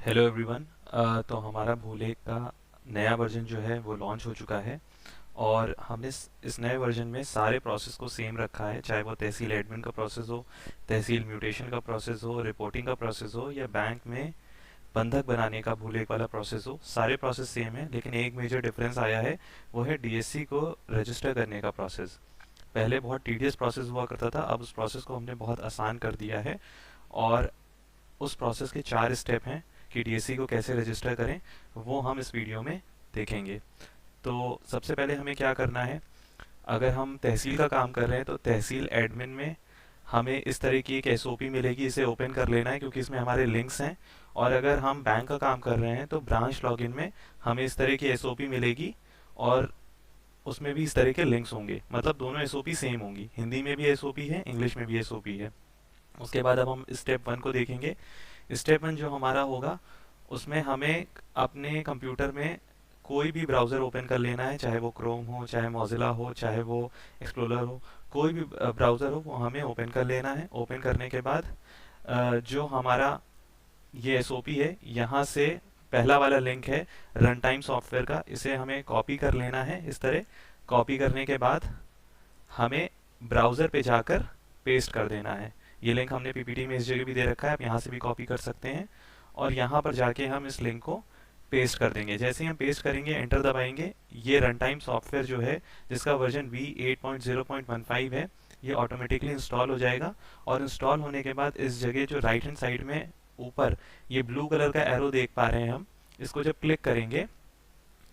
Hello everyone. तो हमारा भूले का नया वर्जन जो है वो लॉन्च हो चुका है। और हमने इस नए वर्जन में सारे प्रोसेस को सेम रखा है, चाहे वो तहसील एडमिन का प्रोसेस हो, तहसील म्यूटेशन का प्रोसेस हो, रिपोर्टिंग का प्रोसेस हो, या बैंक में बंधक बनाने का भूले वाला प्रोसेस हो। सारे प्रोसेस सेम है, लेकिन एक मेजर डिफरेंस आया है, वो है डीएससी को रजिस्टर करने का प्रोसेस। पहले बहुत टीडियस प्रोसेस हुआ करता था, अब उस प्रोसेस को हमने बहुत आसान कर दिया है। और उस प्रोसेस के 4 स्टेप हैं कि डीएससी को कैसे रजिस्टर करें, वो हम इस वीडियो में देखेंगे। तो सबसे पहले हमें क्या करना है, अगर हम तहसील का काम कर रहे हैं तो तहसील एडमिन में हमें इस तरह की एक एसओपी मिलेगी, इसे ओपन कर लेना है क्योंकि इसमें हमारे लिंक्स हैं। और अगर हम बैंक का काम कर रहे हैं तो ब्रांच लॉगिन में हमें इस तरह की एसओपी मिलेगी, और उसमें भी इस तरह के लिंक्स होंगे, मतलब दोनों एसओपी सेम होंगी, हिंदी में भी एसओपी है, इंग्लिश में भी एसओपी है। उसके बाद अब हम स्टेप 1 को देखेंगे। स्टेप 1 जो हमारा होगा, उसमें हमें अपने कंप्यूटर में कोई भी ब्राउज़र ओपन कर लेना है, चाहे वो क्रोम हो, चाहे मोजिला हो, चाहे वो एक्सप्लोरर हो। कोई भी ब्राउज़र हो वो हमें ओपन कर लेना है। ओपन करने के बाद जो हमारा ये एसओपी है, यहाँ से पहला वाला लिंक है रन टाइम सॉफ्टवेयर का, इसे हमें कॉपी कर लेना है। इस तरह कॉपी करने के बाद हमें ब्राउज़र पे जाकर पेस्ट कर देना है। ये लिंक हमने पीपीटी में इस जगह भी दे रखा है, आप यहाँ से भी कॉपी कर सकते हैं। और यहाँ पर जाके हम इस लिंक को पेस्ट कर देंगे। जैसे ही हम पेस्ट करेंगे, एंटर दबाएंगे, ये रन टाइम सॉफ्टवेयर जो है, जिसका वर्जन V8.0.15 है, ये ऑटोमेटिकली इंस्टॉल हो जाएगा। और इंस्टॉल होने के बाद इस जगह जो राइट हैंड साइड में ऊपर ये ब्लू कलर का एरो देख पा रहे हैं हम, इसको जब क्लिक करेंगे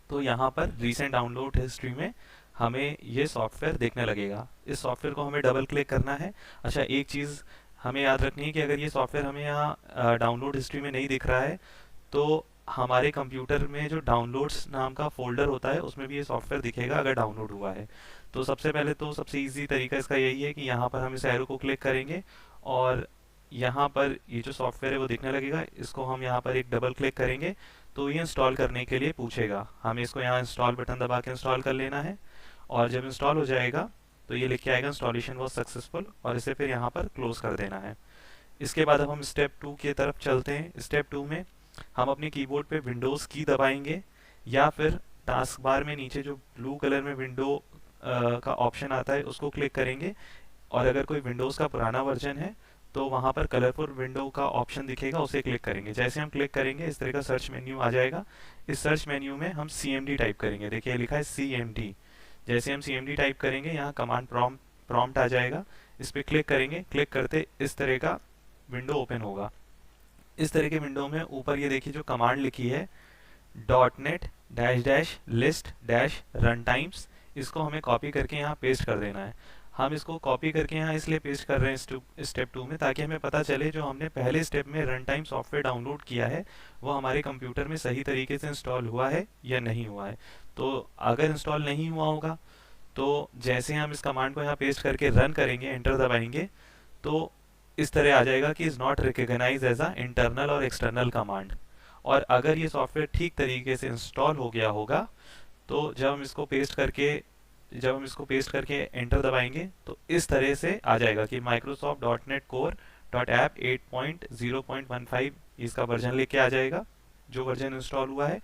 तो यहाँ पर रीसेंट डाउनलोड हिस्ट्री में हमें ये सॉफ्टवेयर देखने लगेगा। इस सॉफ्टवेयर को हमें डबल क्लिक करना है। अच्छा, एक चीज़ हमें याद रखनी है कि अगर ये सॉफ्टवेयर हमें यहाँ डाउनलोड हिस्ट्री में नहीं दिख रहा है, तो हमारे कंप्यूटर में जो डाउनलोड्स नाम का फोल्डर होता है उसमें भी ये सॉफ्टवेयर दिखेगा अगर डाउनलोड हुआ है। तो सबसे पहले तो सबसे इजी तरीका इसका यही है कि यहाँ पर हम इस एरो को क्लिक करेंगे, और यहाँ पर ये जो सॉफ्टवेयर है वो दिखने लगेगा। इसको हम यहाँ पर एक डबल क्लिक करेंगे तो ये इंस्टॉल करने के लिए पूछेगा, हमें इसको यहाँ इंस्टॉल बटन दबा के इंस्टॉल कर लेना है। और जब इंस्टॉल हो जाएगा तो ये लिख के आएगा इंस्टॉलेशन वॉज सक्सेसफुल, और इसे फिर यहाँ पर क्लोज कर देना है। इसके बाद अब हम स्टेप 2 की तरफ चलते हैं। स्टेप 2 में हम अपने कीबोर्ड पे विंडोज़ की दबाएंगे, या फिर टास्क बार में नीचे जो ब्लू कलर में विंडो का ऑप्शन आता है उसको क्लिक करेंगे। और अगर कोई विंडोज़ का पुराना वर्जन है तो वहाँ पर कलरफुल विंडो का ऑप्शन दिखेगा, उसे क्लिक करेंगे। जैसे हम क्लिक करेंगे इस तरह का सर्च मेन्यू आ जाएगा। इस सर्च मेन्यू में हम CMD टाइप करेंगे, देखिए लिखा है CMD। जैसे हम CMD टाइप करेंगे, यहाँ कमांड प्रॉम्प्ट आ जाएगा, इस पर क्लिक करेंगे। क्लिक करते इस तरह का विंडो ओपन होगा। इस तरह के विंडो में ऊपर ये देखिए जो कमांड लिखी है .NET-list-run-times, इसको हमें कॉपी करके यहाँ पेस्ट कर देना है। हम इसको कॉपी करके यहाँ इसलिए पेस्ट कर रहे हैं स्टेप 2 में, ताकि हमें पता चले जो हमने पहले स्टेप में रन टाइम सॉफ्टवेयर डाउनलोड किया है वो हमारे कंप्यूटर में सही तरीके से इंस्टॉल हुआ है या नहीं हुआ है। तो अगर इंस्टॉल नहीं हुआ होगा तो जैसे हम इस कमांड को यहाँ पेस्ट करके रन करेंगे, एंटर दबाएंगे, तो इस तरह आ जाएगा कि is not recognise as a internal और एक्सटर्नल कमांड। और अगर ये सॉफ्टवेयर ठीक तरीके से इंस्टॉल हो गया होगा तो जब हम इसको पेस्ट करके एंटर दबाएंगे तो इस तरह से आ जाएगा कि Microsoft dot net core dot app 8.0.15 इसका वर्जन लेके आ जाएगा, जो वर्जन इंस्टॉल हुआ है।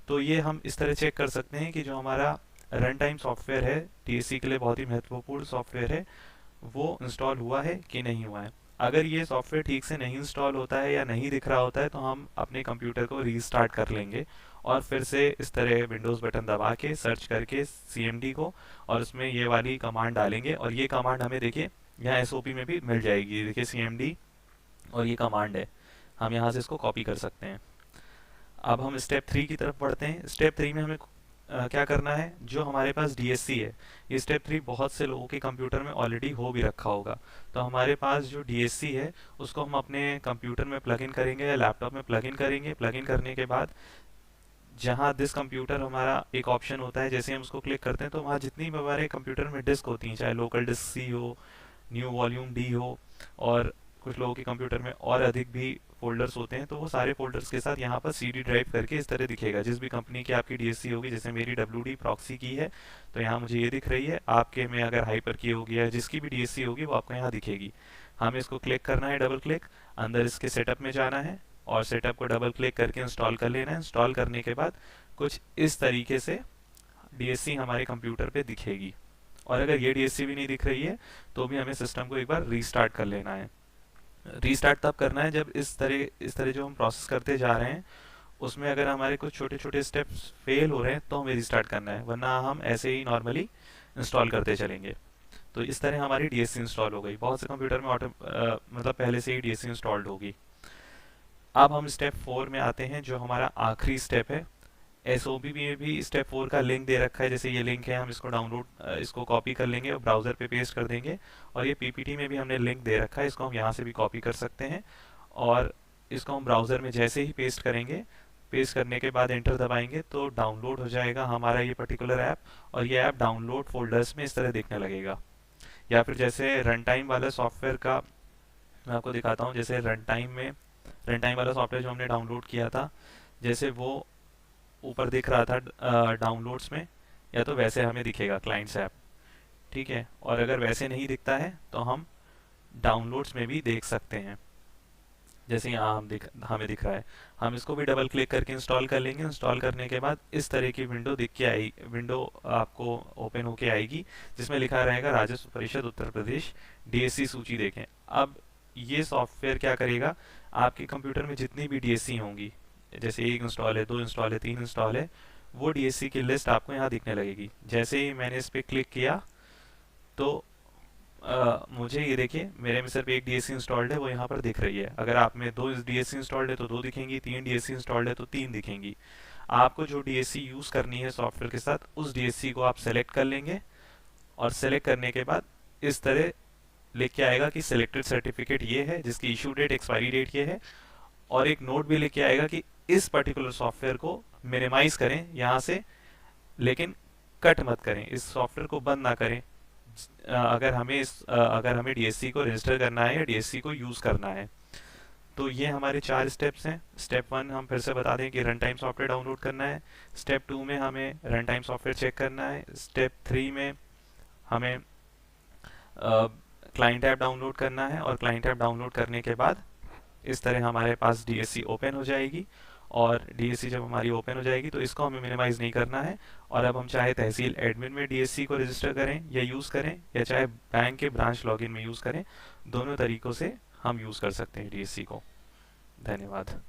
तो ये हम इस तरह चेक कर सकते हैं कि जो हमारा रन टाइम सॉफ्टवेयर है, टीएससी के लिए बहुत ही महत्वपूर्ण सॉफ्टवेयर है, वो इंस्टॉल हुआ है कि नहीं हुआ है। अगर ये सॉफ्टवेयर ठीक से नहीं इंस्टॉल होता है या नहीं दिख रहा होता है तो हम अपने कंप्यूटर को रीस्टार्ट कर लेंगे, और फिर से इस तरह विंडोज़ बटन दबा के सर्च करके CMD को, और उसमें ये वाली कमांड डालेंगे। और ये कमांड हमें देखिए यहाँ SOP में भी मिल जाएगी, देखिए CMD और ये कमांड है, हम यहाँ से इसको कॉपी कर सकते हैं। अब हम स्टेप 3 की तरफ बढ़ते हैं। स्टेप 3 में हमें क्या करना है, जो हमारे पास DSC है, ये स्टेप 3 बहुत से लोगों के कंप्यूटर में ऑलरेडी हो भी रखा होगा। तो हमारे पास जो DSC है उसको हम अपने कंप्यूटर में प्लग इन करेंगे या लैपटॉप में प्लग इन करेंगे। प्लग इन करने के बाद जहाँ दिस कंप्यूटर हमारा एक ऑप्शन होता है, जैसे हम उसको क्लिक करते हैं तो वहाँ जितनी भी हमारे कंप्यूटर में डिस्क होती हैं, चाहे लोकल डिस्क C हो, न्यू वॉल्यूम D हो, और कुछ लोगों के कंप्यूटर में और अधिक भी फोल्डर्स होते हैं, तो वो सारे फोल्डर्स के साथ यहाँ पर CD ड्राइव करके इस तरह दिखेगा। जिस भी कंपनी की आपकी DSC होगी, जैसे मेरी WD प्रॉक्सी की है तो यहाँ मुझे ये दिख रही है, आपके में अगर हाइपर की होगी या जिसकी भी DSC होगी वो आपको यहाँ दिखेगी। हमें इसको क्लिक करना है, डबल क्लिक, अंदर इसके सेटअप में जाना है, और सेटअप को डबल क्लिक करके इंस्टॉल कर लेना है। इंस्टॉल करने के बाद कुछ इस तरीके से डीएससी हमारे कंप्यूटर पे दिखेगी। और अगर ये डीएससी भी नहीं दिख रही है तो भी हमें सिस्टम को एक बार रीस्टार्ट कर लेना है। रीस्टार्ट तब करना है जब इस तरह जो हम प्रोसेस करते जा रहे हैं उसमें अगर हमारे कुछ छोटे छोटे स्टेप्स फेल हो रहे हैं तो हमें रिस्टार्ट करना है, वरना हम ऐसे ही नॉर्मली इंस्टॉल करते चलेंगे। तो इस तरह हमारी डीएससी इंस्टॉल हो गई। बहुत से कंप्यूटर में मतलब पहले से ही डीएससी इंस्टॉल्ड होगी। अब हम स्टेप 4 में आते हैं, जो हमारा आखिरी स्टेप है। एसओबी में भी स्टेप 4 का लिंक दे रखा है, जैसे ये लिंक है, हम इसको इसको कॉपी कर लेंगे और ब्राउज़र पे पेस्ट कर देंगे। और ये पीपीटी में भी हमने लिंक दे रखा है, इसको हम यहाँ से भी कॉपी कर सकते हैं। और इसको हम ब्राउज़र में जैसे ही पेस्ट करेंगे, पेस्ट करने के बाद एंटर दबाएंगे तो डाउनलोड हो जाएगा हमारा ये पर्टिकुलर ऐप। और ये ऐप डाउनलोड फोल्डर्स में इस तरह दिखने लगेगा। या फिर जैसे रन टाइम वाला सॉफ्टवेयर का मैं आपको दिखाता हूँ। जैसे रन टाइम वाला सॉफ्टवेयर जो हमने डाउनलोड किया था, जैसे वो ऊपर दिख रहा था डाउनलोड्स में, या तो वैसे हमें दिखेगा क्लाइंट्स ऐप। ठीक है, और अगर वैसे नहीं दिखता है तो हम डाउनलोड्स में भी देख सकते हैं, जैसे यहाँ हमें दिख रहा है। हम इसको भी डबल क्लिक करके इंस्टॉल कर लेंगे। इंस्टॉल करने के बाद इस तरह की विंडो आपको ओपन होके आएगी, जिसमें लिखा रहेगा राजस्व परिषद उत्तर प्रदेश डीएससी सूची देखें। अब ये सॉफ्टवेयर क्या करेगा, आपके कंप्यूटर में जितनी भी डीएससी होंगी, जैसे 1 इंस्टॉल है, 2 इंस्टॉल है, 3 इंस्टॉल है, वो डीएससी की लिस्ट आपको यहाँ दिखने लगेगी। जैसे ही मैंने इस पर क्लिक किया तो मुझे ये देखिए, मेरे में सिर्फ एक डीएससी इंस्टॉल्ड है, वो यहाँ पर दिख रही है। अगर आप में 2 डीएससी इंस्टॉल्ड है तो 2 दिखेंगी, 3 डीएससी इंस्टॉल्ड है तो 3 दिखेंगी। आपको जो डीएससी यूज़ करनी है सॉफ्टवेयर के साथ, उस डीएससी को आप सेलेक्ट कर लेंगे। और सेलेक्ट करने के बाद इस तरह लिख के आएगा कि सिलेक्टेड सर्टिफिकेट ये है, जिसकी इशू डेट, एक्सपायरी डेट ये है। और एक नोट भी लिख के आएगा कि इस पर्टिकुलर सॉफ्टवेयर को मिनिमाइज करें यहाँ से, लेकिन कट मत करें, इस सॉफ्टवेयर को बंद ना करें। अगर हमें डीएससी को रजिस्टर करना है या डीएससी को यूज़ करना है। तो ये हमारे 4 स्टेप्स हैं। स्टेप 1 हम फिर से बता दें कि रन टाइम सॉफ्टवेयर डाउनलोड करना है। स्टेप 2 में हमें रन टाइम सॉफ्टवेयर चेक करना है। स्टेप 3 में हमें क्लाइंट ऐप डाउनलोड करना है। और क्लाइंट ऐप डाउनलोड करने के बाद इस तरह हमारे पास डीएससी ओपन हो जाएगी। और डीएससी जब हमारी ओपन हो जाएगी तो इसको हमें मिनिमाइज नहीं करना है। और अब हम चाहे तहसील एडमिन में डीएससी को रजिस्टर करें या यूज़ करें, या चाहे बैंक के ब्रांच लॉगिन में यूज़ करें, दोनों तरीक़ों से हम यूज़ कर सकते हैं डीएससी को। धन्यवाद।